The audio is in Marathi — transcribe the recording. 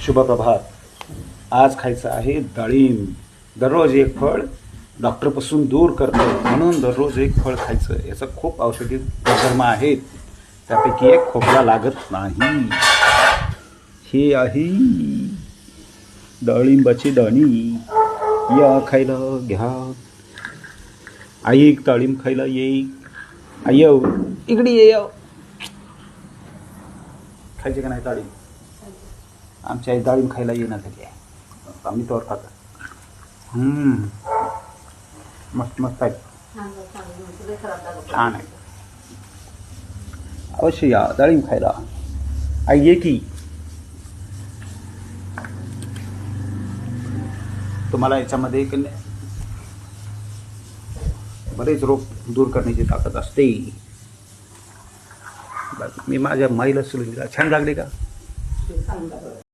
शुभ प्रभात. आज खायचं आहे डाळिंब. दररोज एक फळ डॉक्टरपासून दूर करतं, म्हणून दररोज एक फळ खायचं. याचा खूप औषधी गुणधर्म आहेत. त्यापैकी एक खोकला लागत नाही. हे आहे डाळिंबाची दाणी. या खायला घ्या. आई डाळिंब खायला ये. आई इकडे ये. खायचे का नाही डाळिंब? आमची आई डाळिंब खायला येणार झाली आहे. आम्ही तोवर खातो. मस्त मस्त आहे. छान आहे. अवश्य या डाळिंब खायला. आई ये की. तुम्हाला याच्यामध्ये बरेच रोग दूर करण्याची ताकद असते. मी माझ्या माईला सुरू छान लागले का?